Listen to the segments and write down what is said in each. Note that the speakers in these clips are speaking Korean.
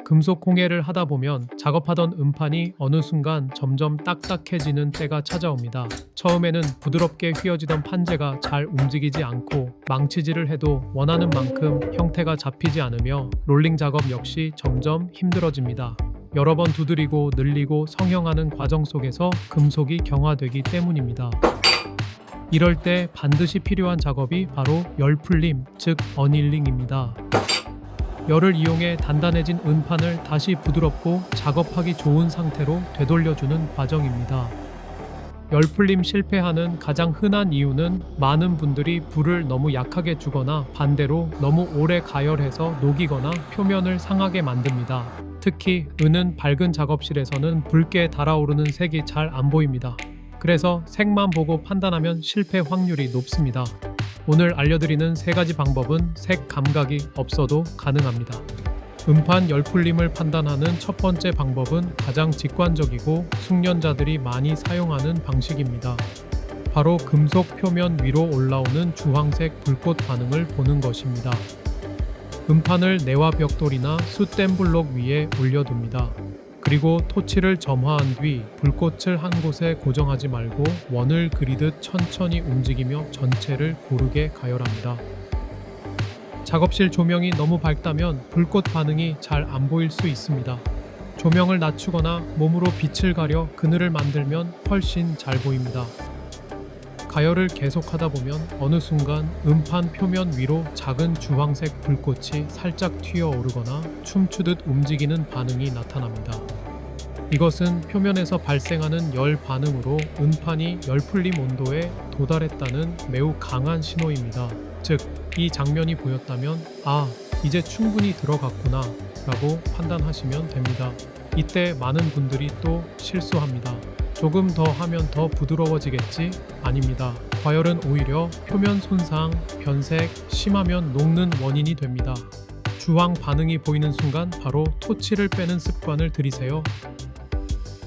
금속 홍해를 하다 보면 작업하던 음판이 어느 순간 점점 딱딱해지는 때가 찾아옵니다. 처음에는 부드럽게 휘어지던 판재가 잘 움직이지 않고 망치질을 해도 원하는 만큼 형태가 잡히지 않으며 롤링 작업 역시 점점 힘들어집니다. 여러 번 두드리고 늘리고 성형하는 과정 속에서 금속이 경화되기 때문입니다. 이럴 때 반드시 필요한 작업이 바로 열풀림, 즉 어닐링입니다. 열을 이용해 단단해진 은판을 다시 부드럽고 작업하기 좋은 상태로 되돌려주는 과정입니다. 열풀림 실패하는 가장 흔한 이유는 많은 분들이 불을 너무 약하게 주거나 반대로 너무 오래 가열해서 녹이거나 표면을 상하게 만듭니다. 특히 은은 밝은 작업실에서는 붉게 달아오르는 색이 잘 안 보입니다. 그래서 색만 보고 판단하면 실패 확률이 높습니다. 오늘 알려드리는 3가지 방법은 색 감각이 없어도 가능합니다. 음판 열풀림을 판단하는 첫 번째 방법은 가장 직관적이고 숙련자들이 많이 사용하는 방식입니다. 바로 금속 표면 위로 올라오는 주황색 불꽃 반응을 보는 것입니다. 음판을 내화 벽돌이나 숯댐 블록 위에 올려둡니다. 그리고 토치를 점화한 뒤 불꽃을 한 곳에 고정하지 말고 원을 그리듯 천천히 움직이며 전체를 고르게 가열합니다. 작업실 조명이 너무 밝다면 불꽃 반응이 잘 안 보일 수 있습니다. 조명을 낮추거나 몸으로 빛을 가려 그늘을 만들면 훨씬 잘 보입니다. 가열을 계속하다 보면 어느 순간 음판 표면 위로 작은 주황색 불꽃이 살짝 튀어오르거나 춤추듯 움직이는 반응이 나타납니다. 이것은 표면에서 발생하는 열 반응으로 은판이 열풀림 온도에 도달했다는 매우 강한 신호입니다. 즉, 이 장면이 보였다면 이제 충분히 들어갔구나 라고 판단하시면 됩니다. 이때 많은 분들이 또 실수합니다. 조금 더 하면 더 부드러워지겠지? 아닙니다. 과열은 오히려 표면 손상, 변색, 심하면 녹는 원인이 됩니다. 주황 반응이 보이는 순간 바로 토치를 빼는 습관을 들이세요.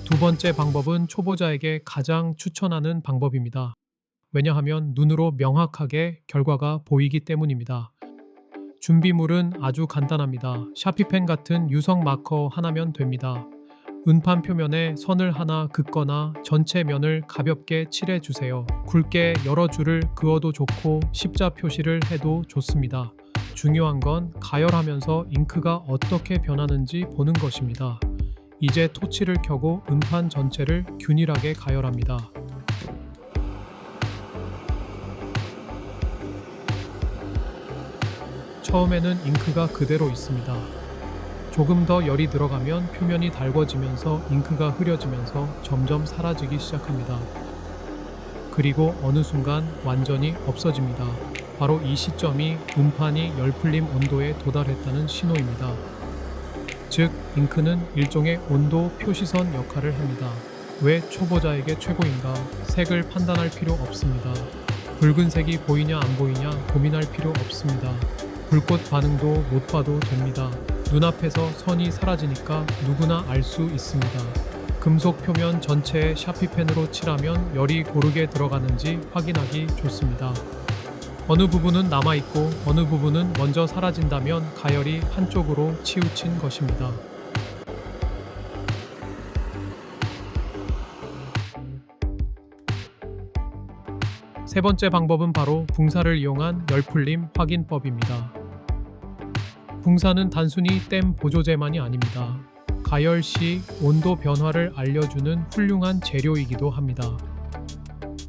두 번째 방법은 초보자에게 가장 추천하는 방법입니다. 왜냐하면 눈으로 명확하게 결과가 보이기 때문입니다. 준비물은 아주 간단합니다. 샤피펜 같은 유성 마커 하나면 됩니다. 은판 표면에 선을 하나 긋거나 전체 면을 가볍게 칠해주세요. 굵게 여러 줄을 그어도 좋고 십자 표시를 해도 좋습니다. 중요한 건 가열하면서 잉크가 어떻게 변하는지 보는 것입니다. 이제 토치를 켜고 은판 전체를 균일하게 가열합니다. 처음에는 잉크가 그대로 있습니다. 조금 더 열이 들어가면 표면이 달궈지면서 잉크가 흐려지면서 점점 사라지기 시작합니다. 그리고 어느 순간 완전히 없어집니다. 바로 이 시점이 음판이 열풀림 온도에 도달했다는 신호입니다. 즉, 잉크는 일종의 온도 표시선 역할을 합니다. 왜 초보자에게 최고인가? 색을 판단할 필요 없습니다. 붉은색이 보이냐 안 보이냐 고민할 필요 없습니다. 불꽃 반응도 못 봐도 됩니다. 눈앞에서 선이 사라지니까 누구나 알 수 있습니다. 금속 표면 전체에 샤피펜으로 칠하면 열이 고르게 들어가는지 확인하기 좋습니다. 어느 부분은 남아있고 어느 부분은 먼저 사라진다면 가열이 한쪽으로 치우친 것입니다. 세 번째 방법은 바로 붕사를 이용한 열풀림 확인법입니다. 붕사는 단순히 댐 보조제만이 아닙니다. 가열 시 온도 변화를 알려주는 훌륭한 재료이기도 합니다.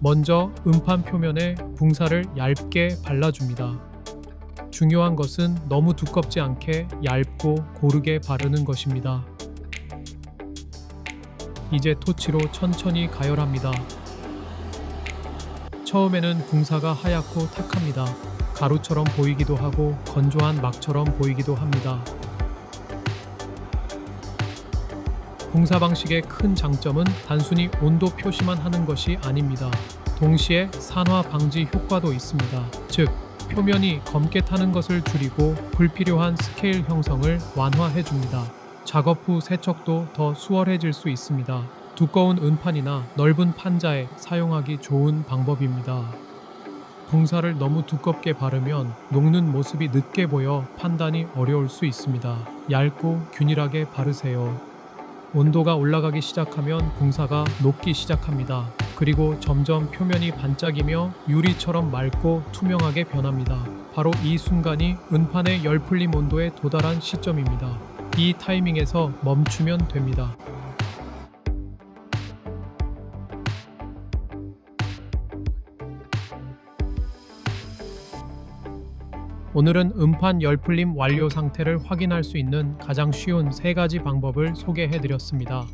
먼저 음판 표면에 붕사를 얇게 발라줍니다. 중요한 것은 너무 두껍지 않게 얇고 고르게 바르는 것입니다. 이제 토치로 천천히 가열합니다. 처음에는 붕사가 하얗고 탁합니다. 가루처럼 보이기도 하고 건조한 막처럼 보이기도 합니다. 붕사 방식의 큰 장점은 단순히 온도 표시만 하는 것이 아닙니다. 동시에 산화 방지 효과도 있습니다. 즉, 표면이 검게 타는 것을 줄이고 불필요한 스케일 형성을 완화해줍니다. 작업 후 세척도 더 수월해질 수 있습니다. 두꺼운 은판이나 넓은 판자에 사용하기 좋은 방법입니다. 붕사를 너무 두껍게 바르면 녹는 모습이 늦게 보여 판단이 어려울 수 있습니다. 얇고 균일하게 바르세요. 온도가 올라가기 시작하면 붕사가 녹기 시작합니다. 그리고 점점 표면이 반짝이며 유리처럼 맑고 투명하게 변합니다. 바로 이 순간이 은판의 열풀림 온도에 도달한 시점입니다. 이 타이밍에서 멈추면 됩니다. 오늘은 음판 열풀림 완료 상태를 확인할 수 있는 가장 쉬운 3가지 방법을 소개해드렸습니다.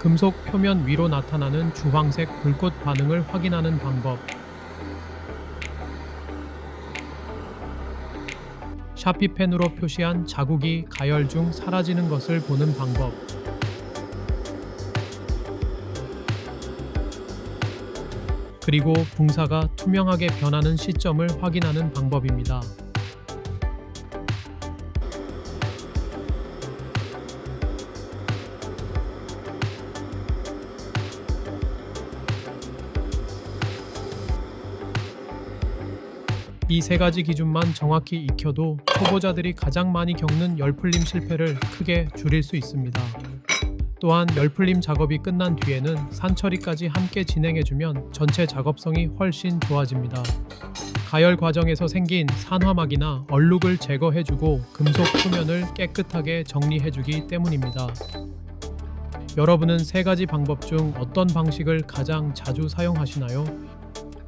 금속 표면 위로 나타나는 주황색 불꽃 반응을 확인하는 방법, 샤피펜으로 표시한 자국이 가열 중 사라지는 것을 보는 방법, 그리고 붕사가 투명하게 변하는 시점을 확인하는 방법입니다. 이 3가지 기준만 정확히 익혀도 초보자들이 가장 많이 겪는 열풀림 실패를 크게 줄일 수 있습니다. 또한 열풀림 작업이 끝난 뒤에는 산처리까지 함께 진행해주면 전체 작업성이 훨씬 좋아집니다. 가열 과정에서 생긴 산화막이나 얼룩을 제거해주고 금속 표면을 깨끗하게 정리해주기 때문입니다. 여러분은 3가지 방법 중 어떤 방식을 가장 자주 사용하시나요?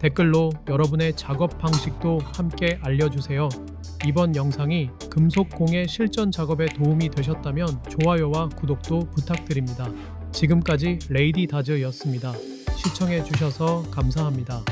댓글로 여러분의 작업 방식도 함께 알려주세요. 이번 영상이 금속 공예 실전 작업에 도움이 되셨다면 좋아요와 구독도 부탁드립니다. 지금까지 레이디 다즈였습니다. 시청해주셔서 감사합니다.